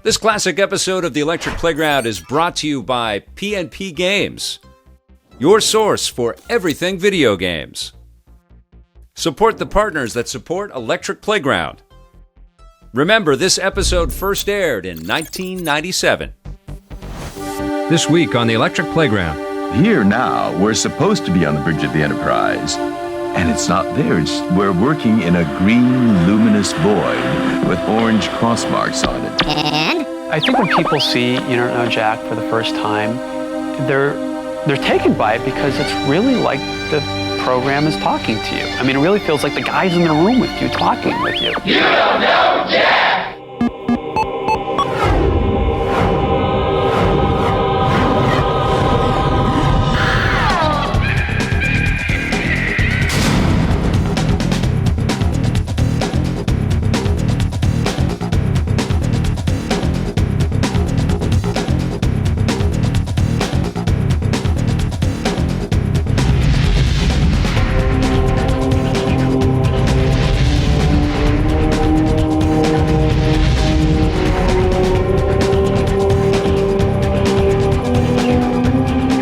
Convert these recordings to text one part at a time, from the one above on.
This classic episode of the Electric Playground is brought to you by P&P Games, your source for everything video games. Support the partners that support Electric Playground. Remember, this episode first aired in 1997. This week on the Electric Playground. Here now, we're supposed to be on the bridge of the Enterprise. And it's not there. We're working in a green, luminous void with orange cross marks on it. And? I think when people see You Don't Know Jack for the first time, they're taken by it because it's really like the program is talking to you. I mean, it really feels like the guy's in the room with you, talking with you. You don't know Jack!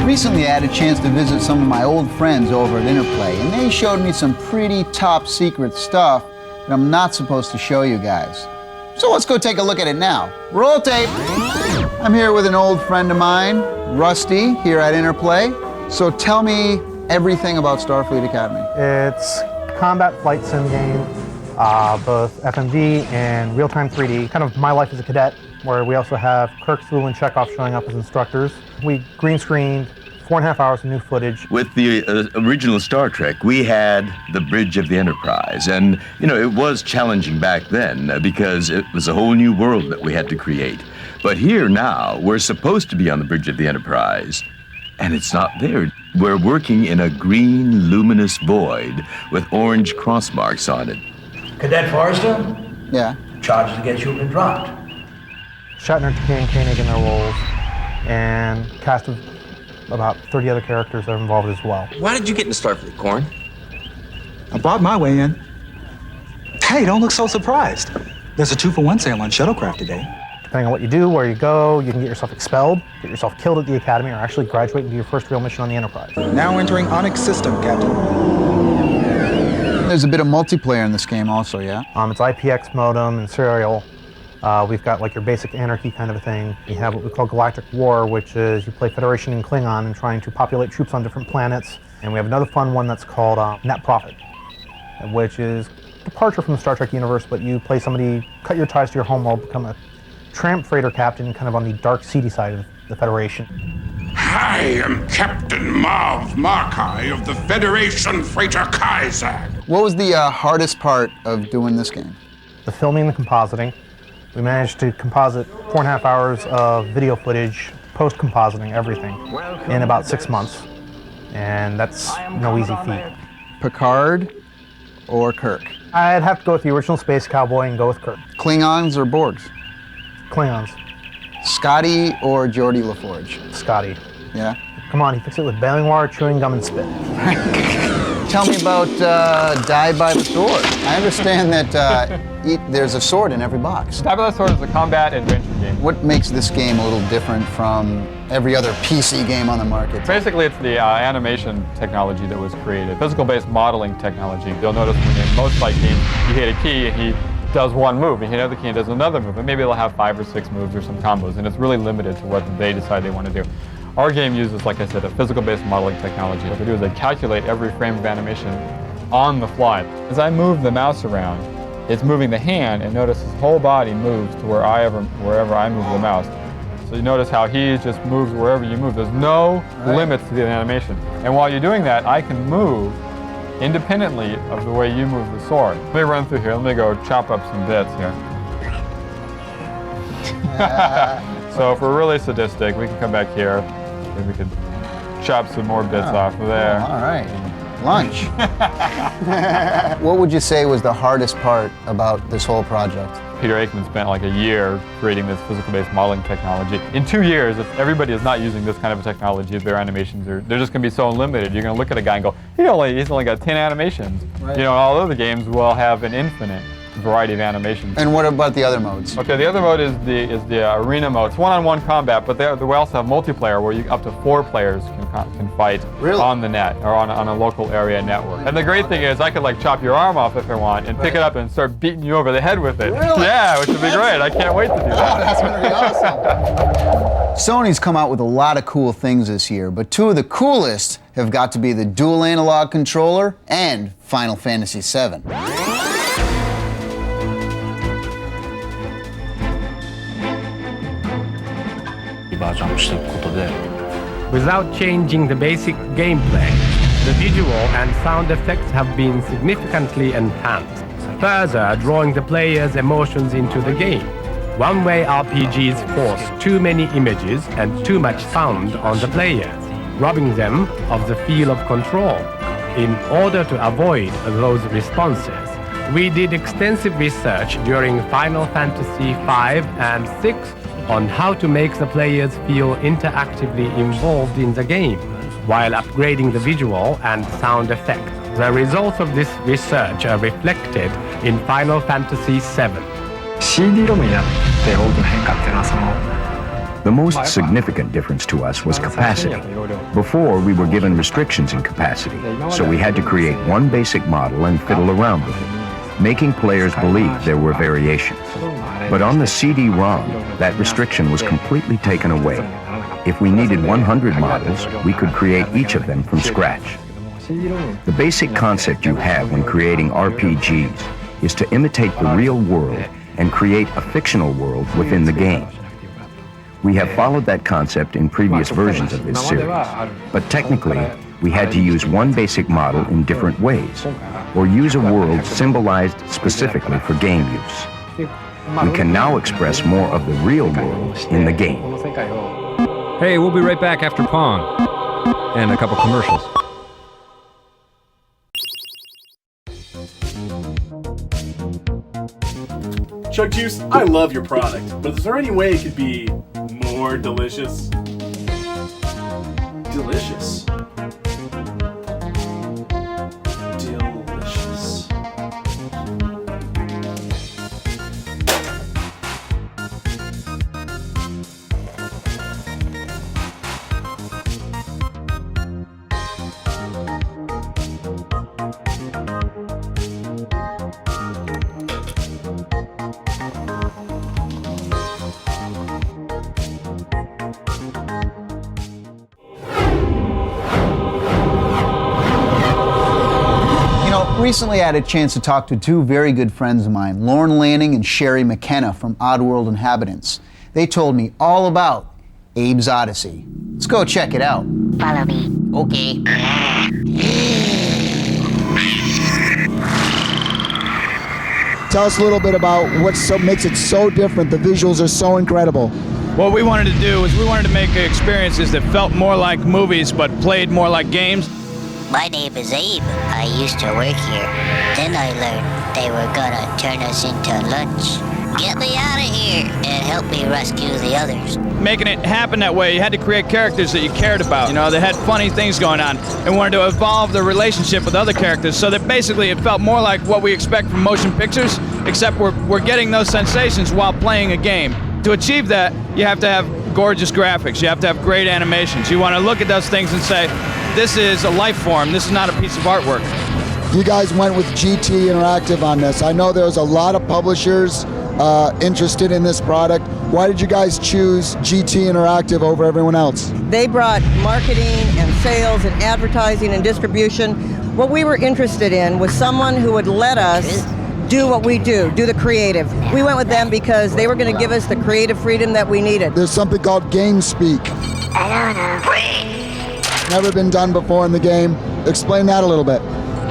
Recently, I had a chance to visit some of my old friends over at Interplay, and they showed me some pretty top secret stuff that I'm not supposed to show you guys. So let's go take a look at it now. Roll tape! I'm here with an old friend of mine, Rusty, here at Interplay. So tell me everything about Starfleet Academy. It's a combat flight sim game, both FMV and real-time 3D. Kind of my life as a cadet, where we also have Kirk, Sulu, and Chekhov showing up as instructors. We green screened 4.5 hours of new footage. With the original Star Trek, we had the bridge of the Enterprise. And, you know, it was challenging back then because it was a whole new world that we had to create. But here now, we're supposed to be on the bridge of the Enterprise. And it's not there. We're working in a green, luminous void with orange cross marks on it. Cadet Forrester? Yeah. Charges against you have been dropped. Shatner, Takei, and Koenig in their roles, and cast of about 30 other characters are involved as well. Why did you get into Starfleet, Corn? I bought my way in. Hey, don't look so surprised. There's a 2-for-1 sale on shuttlecraft today. Depending on what you do, where you go, you can get yourself expelled, get yourself killed at the Academy, or actually graduate and do your first real mission on the Enterprise. Now entering Onyx system, Captain. There's a bit of multiplayer in this game also, yeah? It's IPX modem and serial. We've got like your basic anarchy kind of a thing. We have what we call Galactic War, which is you play Federation and Klingon and trying to populate troops on different planets. And we have another fun one that's called Net Profit, which is a departure from the Star Trek universe, but you play somebody, cut your ties to your homeworld, become a tramp freighter captain kind of on the dark, seedy side of the Federation. I am Captain Marv Markai of the Federation Freighter Kaiser. What was the hardest part of doing this game? The filming and the compositing. We managed to composite 4.5 hours of video footage, post-compositing everything, in about 6 months. And that's no easy feat. Picard or Kirk? I'd have to go with the original Space Cowboy and go with Kirk. Klingons or Borgs? Klingons. Scotty or Geordi LaForge? Scotty. Yeah? Come on, he fixed it with baling wire, chewing gum, and spit. Tell me about Die by the Sword. I understand that there's a sword in every box. Die by the Sword is a combat adventure game. What makes this game a little different from every other PC game on the market? Basically, it's the animation technology that was created, physical-based modeling technology. You'll notice when in most fight games, you hit a key and he does one move, and you hit another key and does another move, and maybe they'll have 5 or 6 moves or some combos, and it's really limited to what they decide they want to do. Our game uses, like I said, a physical-based modeling technology. What they do is they calculate every frame of animation on the fly. As I move the mouse around, it's moving the hand, and notice his whole body moves to wherever I move the mouse. So you notice how he just moves wherever you move. There's no limits to the animation. And while you're doing that, I can move independently of the way you move the sword. Let me run through here. Let me go chop up some bits here. So if we're really sadistic, we can come back here. Maybe we could chop some more bits off of there. All right. Lunch. What would you say was the hardest part about this whole project? Peter Aikman spent like a year creating this physical-based modeling technology. In 2 years, if everybody is not using this kind of a technology, their animations they're just going to be so limited. You're going to look at a guy and go, he's only got 10 animations. Right. You know, all other games will have an infinite. variety of animations. And what about the other modes? Okay, the other mode is the arena mode. It's one-on-one combat, but we also have multiplayer where up to 4 players can fight on the net or on a local area network. And the great thing is I could like chop your arm off if I want and pick it up and start beating you over the head with it. Really? Yeah, which would be great. I can't wait to do that. Oh, that's going to be awesome. Sony's come out with a lot of cool things this year, but 2 of the coolest have got to be the dual analog controller and Final Fantasy VII. Without changing the basic gameplay, the visual and sound effects have been significantly enhanced, further drawing the player's emotions into the game. One-way RPGs force too many images and too much sound on the players, robbing them of the feel of control. In order to avoid those responses, we did extensive research during Final Fantasy V and VI on how to make the players feel interactively involved in the game, while upgrading the visual and sound effects. The results of this research are reflected in Final Fantasy VII. The most significant difference to us was capacity. Before, we were given restrictions in capacity, so we had to create one basic model and fiddle around with it, making players believe there were variations. But on the CD-ROM, that restriction was completely taken away. If we needed 100 models, we could create each of them from scratch. The basic concept you have when creating RPGs is to imitate the real world and create a fictional world within the game. We have followed that concept in previous versions of this series, but technically, we had to use one basic model in different ways, or use a world symbolized specifically for game use. We can now express more of the real world in the game. Hey, we'll be right back after Pong and a couple commercials. Chug Juice, I love your product, but is there any way it could be more delicious? Delicious. Delicious. Recently, I had a chance to talk to 2 very good friends of mine, Lorne Lanning and Sherry McKenna from Oddworld Inhabitants. They told me all about ABE'S ODDYSEE. Let's go check it out. Follow me. Okay. Tell us a little bit about what makes it so different. The visuals are so incredible. What we wanted to do is we wanted to make experiences that felt more like movies but played more like games. My name is Abe. I used to work here. Then I learned they were gonna turn us into lunch. Get me out of here and help me rescue the others. Making it happen that way, you had to create characters that you cared about, that had funny things going on, and wanted to evolve the relationship with other characters so that basically it felt more like what we expect from motion pictures, except we're getting those sensations while playing a game. To achieve that, you have to have gorgeous graphics, you have to have great animations. You want to look at those things and say, this is a life form, this is not a piece of artwork. You guys went with GT Interactive on this. I know there's a lot of publishers interested in this product. Why did you guys choose GT Interactive over everyone else? They brought marketing and sales and advertising and distribution. What we were interested in was someone who would let us do what we do the creative. We went with them because they were going to give us the creative freedom that we needed. There's something called game speak. I don't know. Never been done before in the game. Explain that a little bit.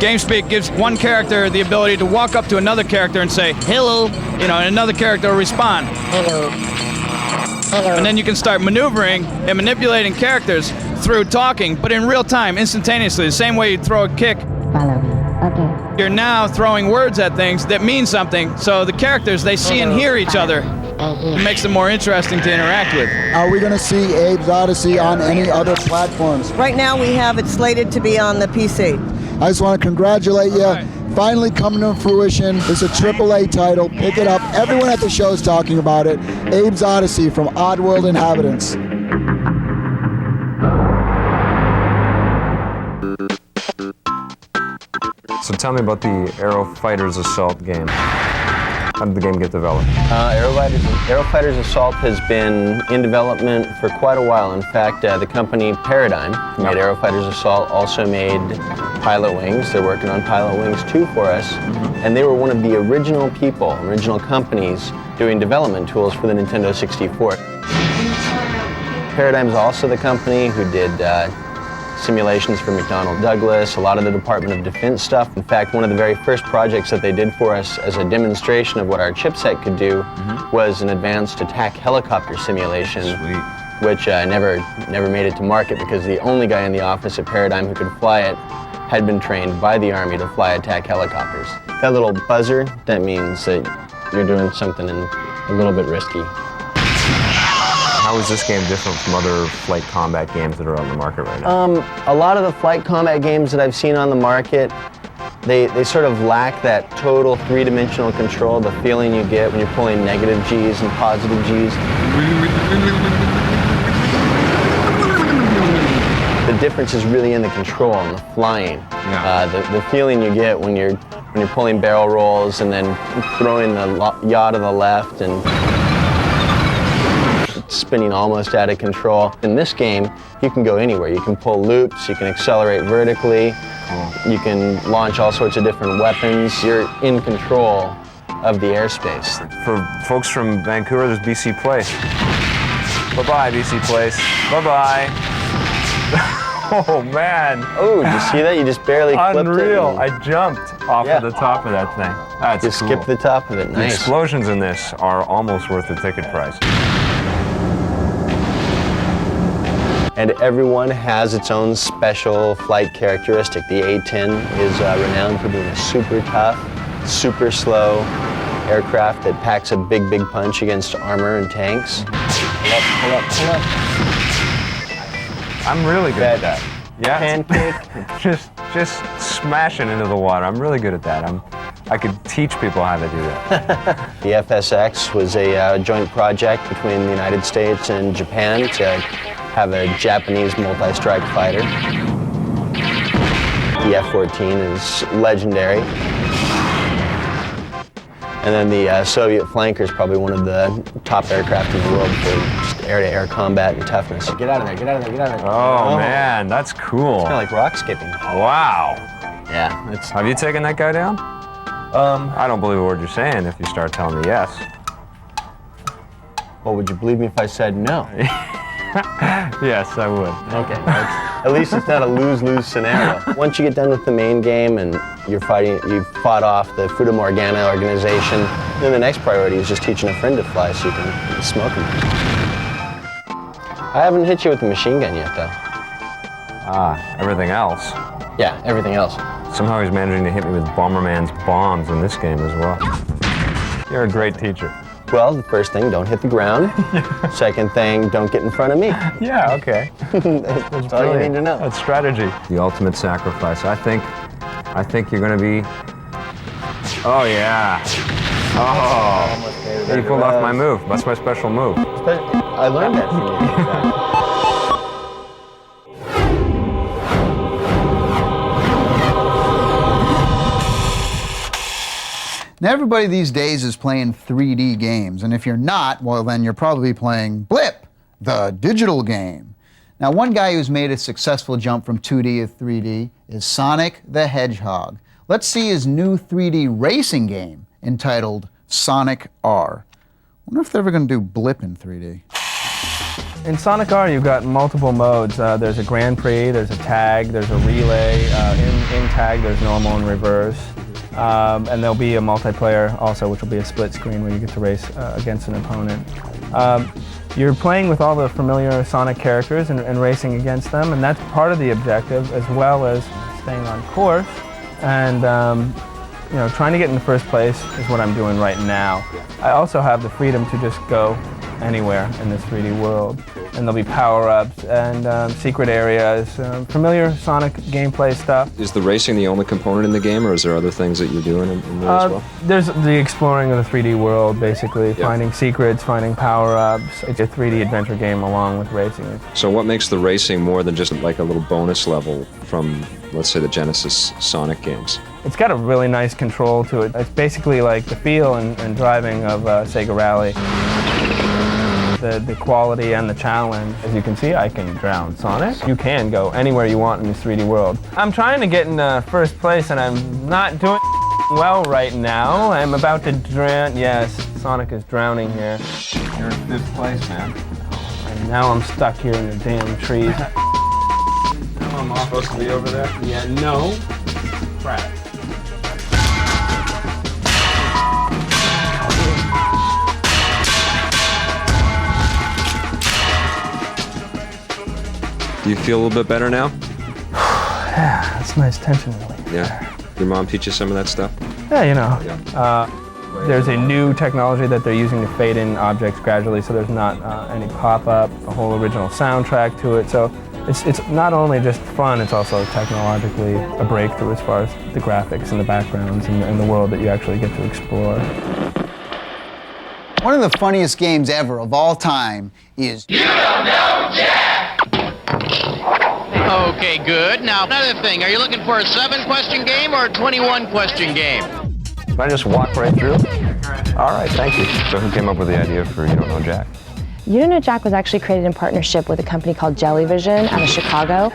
GameSpeak gives one character the ability to walk up to another character and say, hello, and another character will respond. Hello. Hello. And then you can start maneuvering and manipulating characters through talking, but in real time, instantaneously, the same way you'd throw a kick. Follow me. Okay. You're now throwing words at things that mean something, so the characters, they see and hear each other. It makes them more interesting to interact with. Are we going to see ABE'S ODDYSEE on any other platforms? Right now we have it slated to be on the PC. I just want to congratulate you. finally coming to fruition. It's a AAA title. Pick it up. Everyone at the show is talking about it. ABE'S Oddysee from Oddworld Inhabitants. So tell me about the Aero Fighters Assault game. How did the game get developed? Aero Fighters Assault has been in development for quite a while. In fact, the company Paradigm, who made Aero Fighters Assault, also made Pilot Wings. They're working on Pilot Wings 2 for us. And they were one of the original companies doing development tools for the Nintendo 64. Paradigm is also the company who did simulations for McDonnell Douglas, a lot of the Department of Defense stuff. In fact, one of the very first projects that they did for us as a demonstration of what our chipset could do was an advanced attack helicopter simulation, which never made it to market because the only guy in the office at Paradigm who could fly it had been trained by the Army to fly attack helicopters. That little buzzer, that means that you're doing something a little bit risky. How is this game different from other flight combat games that are on the market right now? A lot of the flight combat games that I've seen on the market, they sort of lack that total three-dimensional control, the feeling you get when you're pulling negative G's and positive G's. The difference is really in the control and the flying. The feeling you get when you're pulling barrel rolls and then throwing the yaw to the left and spinning almost out of control. In this game, you can go anywhere. You can pull loops, you can accelerate vertically, you can launch all sorts of different weapons. You're in control of the airspace. For folks from Vancouver, there's BC Place. Bye-bye, BC Place. Bye-bye. Oh, man. Oh, did you see that? You just barely clipped it. Unreal. I jumped off of the top of that thing. That's Just cool. skipped the top of it. The Nice. explosions in this are almost worth the ticket price. And everyone has its own special flight characteristic. The A-10 is renowned for being a super tough, super slow aircraft that packs a big, big punch against armor and tanks. Pull up. I'm really good at that. Yeah. Pancake. just smashing into the water. I'm really good at that. I could teach people how to do that. The FSX was a joint project between the United States and Japan to have a Japanese multi-strike fighter. The F-14 is legendary. And then the Soviet Flanker is probably one of the top aircraft in the world for just air-to-air combat and toughness. Get out of there, get out of there, get out of there. Oh, man, that's cool. It's kind of like rock skipping. Wow. Yeah. Have you taken that guy down? I don't believe a word you're saying if you start telling me yes. Well, would you believe me if I said no? Yes, I would. Okay. At least it's not a lose-lose scenario. Once you get done with the main game and you've fought off the Fruta Morgana organization, then the next priority is just teaching a friend to fly so you can smoke him. I haven't hit you with the machine gun yet, though. Everything else. Yeah, everything else. Somehow he's managing to hit me with Bomberman's bombs in this game as well. You're a great teacher. Well, the first thing, don't hit the ground. Second thing, don't get in front of me. Yeah, okay. That's all you need to know. That's strategy. The ultimate sacrifice. I think you're going to be... Oh, yeah. Oh. You pulled off my move. That's my special move. I learned that from you. Now, everybody these days is playing 3D games, and if you're not, well, then you're probably playing Blip, the digital game. Now, one guy who's made a successful jump from 2D to 3D is Sonic the Hedgehog. Let's see his new 3D racing game entitled Sonic R. I wonder if they're ever going to do Blip in 3D. In Sonic R, you've got multiple modes. There's a Grand Prix, there's a tag, there's a relay. In tag, there's normal and reverse. And there'll be a multiplayer also, which will be a split screen where you get to race against an opponent. You're playing with all the familiar Sonic characters and racing against them, and that's part of the objective, as well as staying on course. And trying to get in the first place is what I'm doing right now. I also have the freedom to just go anywhere in this 3D world. and there'll be power-ups and secret areas, familiar Sonic gameplay stuff. Is the racing the only component in the game, or is there other things that you're doing in there as well? There's the exploring of the 3D world, basically, finding secrets, finding power-ups. It's a 3D adventure game along with racing. So what makes the racing more than just like a little bonus level from, let's say, the Genesis Sonic games? It's got a really nice control to it. It's basically like the feel and driving of Sega Rally. The quality and the challenge. As you can see, I can drown Sonic. You can go anywhere you want in this 3D world. I'm trying to get in first place and I'm not doing well right now. I'm about to drown. Yes, Sonic is drowning here. You're in 5th place, man. And now I'm stuck here in the damn trees. I'm supposed to be over there? Yeah, no. Crap. Do you feel a little bit better now? Yeah, that's nice tension relief. Yeah. Your mom teach you some of that stuff? Yeah, you know. There's a new technology that they're using to fade in objects gradually, so there's not any pop-up, a whole original soundtrack to it. So it's not only just fun, it's also technologically a breakthrough as far as the graphics and the backgrounds and the world that you actually get to explore. One of the funniest games ever of all time is You Don't Know Jack! Okay, good. Now, another thing, are you looking for a 7-question game or a 21-question game? Can I just walk right through? All right, thank you. So who came up with the idea for You Don't Know Jack? You Don't Know Jack was actually created in partnership with a company called Jellyvision out of Chicago.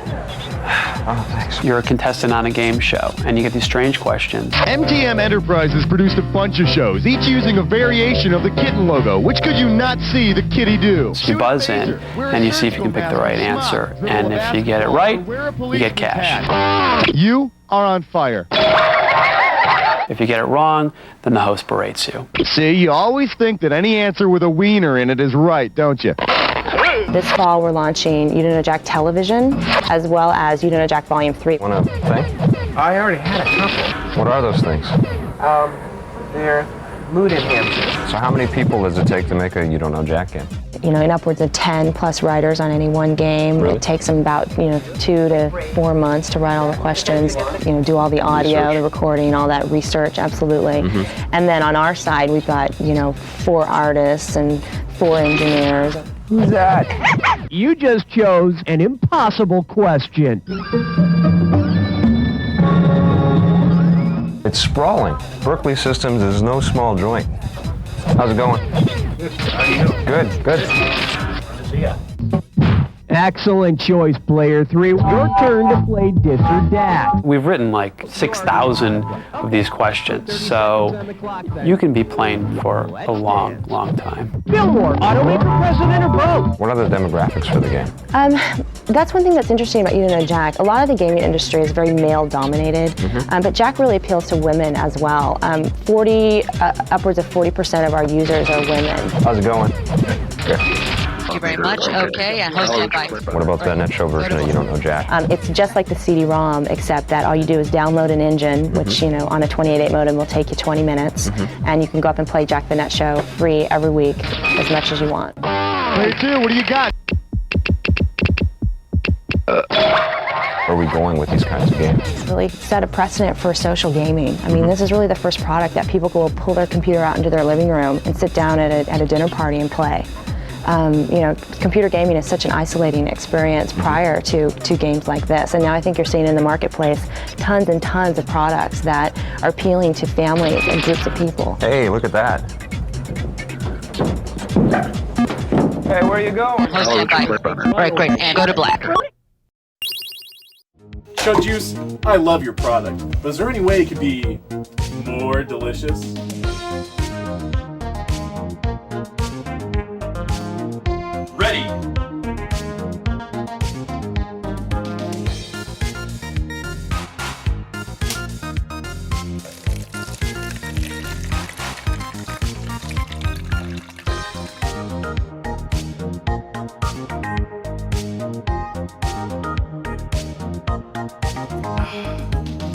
Oh, thanks. You're a contestant on a game show, and you get these strange questions. MTM Enterprises produced a bunch of shows, each using a variation of the kitten logo. Which could you not see the kitty do? You buzz in, and you see if you can pick the right answer. And if you get it right, you get cash. You are on fire. If you get it wrong, then the host berates you. See, you always think that any answer with a wiener in it is right, don't you? This fall, we're launching You Don't Know Jack Television, as well as You Don't Know Jack Volume 3. Want a thing? I already had a couple. What are those things? They're mood enhancers. So how many people does it take to make a You Don't Know Jack game? You know, in upwards of 10 plus writers on any one game. Really? It takes them about, 2 to 4 months to write all the questions, do all the audio, the recording, all that research, absolutely. And then on our side, we've got, 4 artists and 4 engineers. Who's that? You just chose an impossible question. It's sprawling. Berkeley Systems is no small joint. How's it going? Good, good. See ya. Excellent choice, player 3. Your turn to play Dis or Dat. We've written like 6,000 of these questions, so you can be playing for a long, long time. Fillmore, automaker president or both? What are the demographics for the game? That's one thing that's interesting about You Don't Know Jack. A lot of the gaming industry is very male-dominated, but Jack really appeals to women as well. Upwards of 40% of our users are women. How's it going? Good. Thank you very much. Okay, and hosted by... What about the NetShow version of You Don't Know Jack? It's just like the CD-ROM, except that all you do is download an engine, which, on a 28.8 modem will take you 20 minutes, and you can go up and play Jack the NetShow free every week, as much as you want. Player 2, what do you got? Where are we going with these kinds of games? Really set a precedent for social gaming. I mean, this is really the first product that people will pull their computer out into their living room and sit down at a dinner party and play. Computer gaming is such an isolating experience prior to games like this. And now I think you're seeing in the marketplace tons and tons of products that are appealing to families and groups of people. Hey, look at that. Hey, where are you going? Hosted by... All right, great. And go to black. Chug Juice, I love your product, but is there any way it could be more delicious? Ready.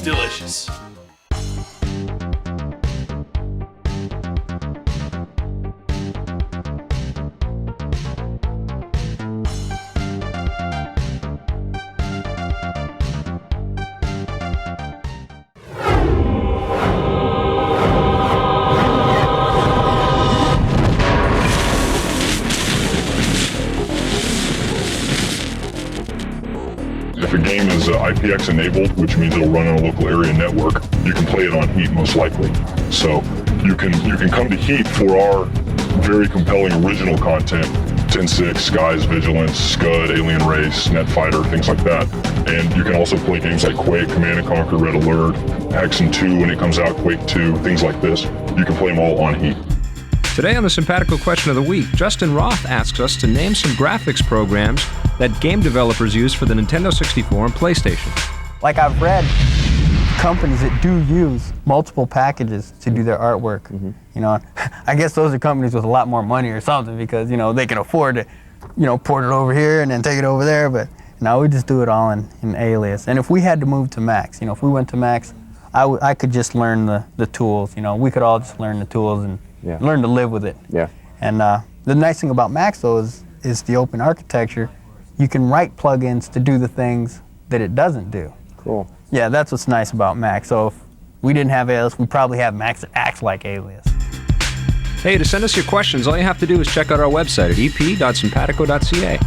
Delicious. apx enabled, which means it'll run on a local area network, you can play it on Heat most likely. So you can come to Heat for our very compelling original content, 10-6, Skies, Vigilance, Scud, Alien Race, Netfighter, things like that. And you can also play games like Quake, Command & Conquer, Red Alert, Hexen 2 when it comes out, Quake 2, things like this. You can play them all on Heat. Today on the Simpatico Question of the Week, Justin Roth asks us to name some graphics programs that game developers use for the Nintendo 64 and PlayStation. Like I've read companies that do use multiple packages to do their artwork. You know, I guess those are companies with a lot more money or something because, you know, they can afford to, you know, port it over here and then take it over there, but no, we just do it all in Alias. And if we had to move to Max, you know, if we went to Max, I could just learn the tools, you know, we could all just learn the tools and learn to live with it. Yeah. And the nice thing about Max though is the open architecture. You can write plugins to do the things that it doesn't do. Cool. Yeah, that's what's nice about Max. So if we didn't have Alias, we'd probably have Max that acts like Alias. Hey, to send us your questions, all you have to do is check out our website at ep.simpatico.ca.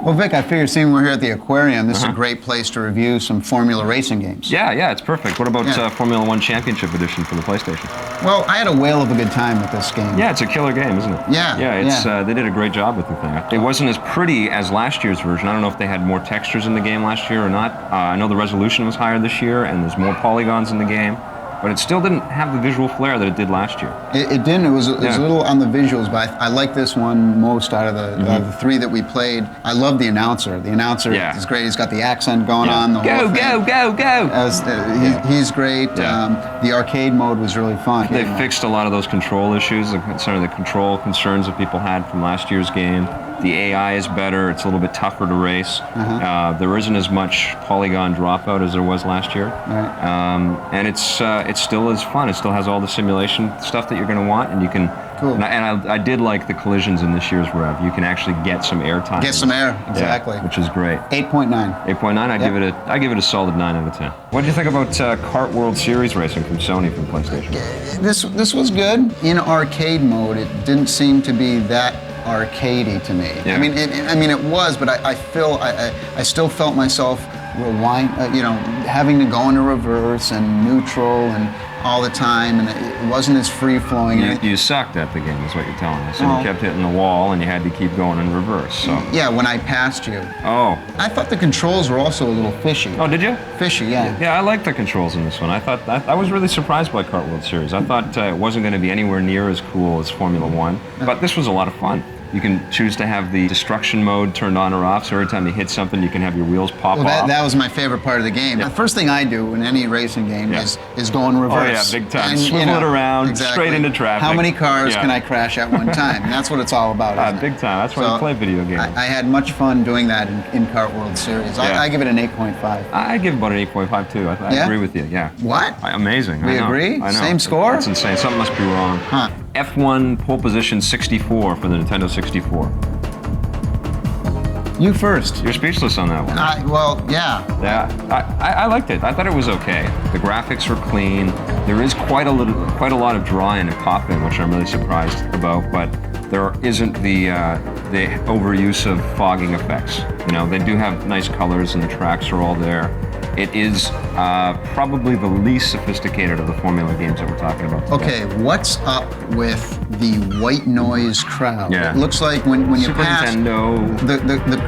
Well, Vic, I figure seeing we're here at the aquarium, this is a great place to review some Formula racing games. Yeah, it's perfect. What about Formula 1 Championship Edition for the PlayStation? Well, I had a whale of a good time with this game. Yeah, it's a killer game, isn't it? Yeah, they did a great job with the thing. It wasn't as pretty as last year's version. I don't know if they had more textures in the game last year or not. I know the resolution was higher this year, and there's more polygons in the game. But it still didn't have the visual flair that it did last year. It didn't. It was a little on the visuals, but I like this one most out of the three that we played. I love the announcer. The announcer is great. He's got the accent going on. The whole thing. Go! He's great. The arcade mode was really fun. They fixed a lot of those control issues, some of the control concerns that people had from last year's game. The AI is better. It's a little bit tougher to race. There isn't as much polygon dropout as there was last year. And it's still as fun. It still has all the simulation stuff that you're going to want, and you can. Cool. And I did like the collisions in this year's rev. You can actually get some air time. Get some air, exactly. Which is great. 8.9. 8.9. I give it a solid 9 out of 10. What do you think about Kart World Series racing from Sony from PlayStation? This was good. In arcade mode, it didn't seem to be that arcadey to me. Yeah. I mean, it was, but I still felt myself rewind, having to go into reverse and neutral and all the time, and it wasn't as free-flowing. You sucked at the game, is what you're telling us. And you kept hitting the wall, and you had to keep going in reverse. So. Yeah, when I passed you. Oh. I thought the controls were also a little fishy. Oh, did you? Fishy, yeah. Yeah, I like the controls in this one. I was really surprised by Kart World Series. I thought it wasn't going to be anywhere near as cool as Formula 1, but this was a lot of fun. You can choose to have the destruction mode turned on or off, so every time you hit something, you can have your wheels pop off. That was my favorite part of the game. The first thing I do in any racing game is go in reverse. Oh yeah, big time. Swivel it around, straight into traffic. How many cars can I crash at one time? And that's what it's all about, isn't it? Big time. That's why you play video games. I had much fun doing that in Kart World Series. I give it an 8.5. I give about an 8.5 too. I agree with you, yeah. What? Amazing. We agree? I know. Same score? That's insane. Something must be wrong. Huh. F1 pole position 64 for the Nintendo 64. You first. You're speechless on that one. Yeah, I liked it. I thought it was okay. The graphics were clean. There is quite a lot of drawing and pop-in, which I'm really surprised about, but there isn't the overuse of fogging effects. You know, they do have nice colors and the tracks are all there. It is probably the least sophisticated of the Formula games that we're talking about today. Okay, what's up with the white noise crowd? Yeah. It looks like when you Super pass Nintendo.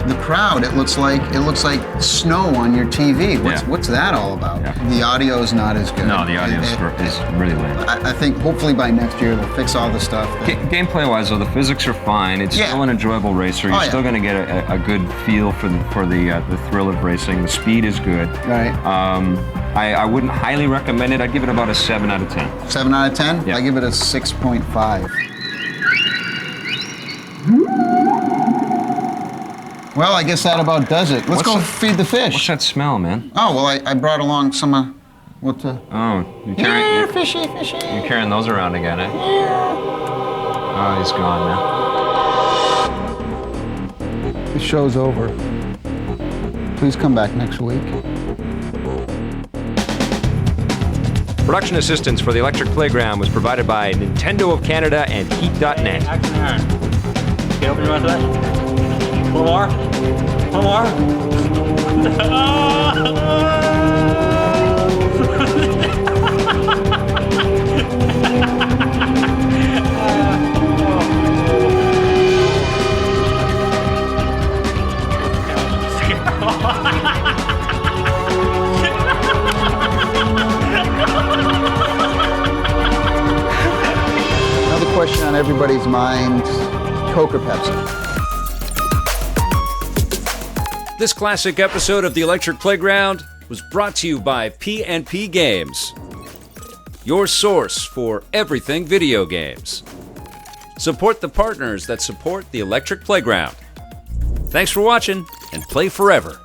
The crowd, it looks like snow on your TV. What's that all about? Yeah. The audio's not as good. No, the audio is really lame. I think hopefully by next year they'll fix all the stuff. Gameplay-wise, though, the physics are fine. It's still an enjoyable racer. You're still going to get a good feel for the thrill of racing. The speed is good. Right. I wouldn't highly recommend it. I'd give it about a 7 out of 10. 7 out of 10? Yeah. I give it a 6.5. Well, I guess that about does it. Let's go feed the fish. What's that smell, man? Oh, well, I brought along some, you're carrying... fishy. You're carrying those around again, eh? Oh, he's gone now. The show's over. Please come back next week. Production assistance for the Electric Playground was provided by Nintendo of Canada and Heat.net. Okay, open your eyes to that. One more. One more. Another question on everybody's mind, Coke or Pepsi? This classic episode of the Electric Playground was brought to you by PNP Games, your source for everything video games. Support the partners that support the Electric Playground. Thanks for watching, and play forever.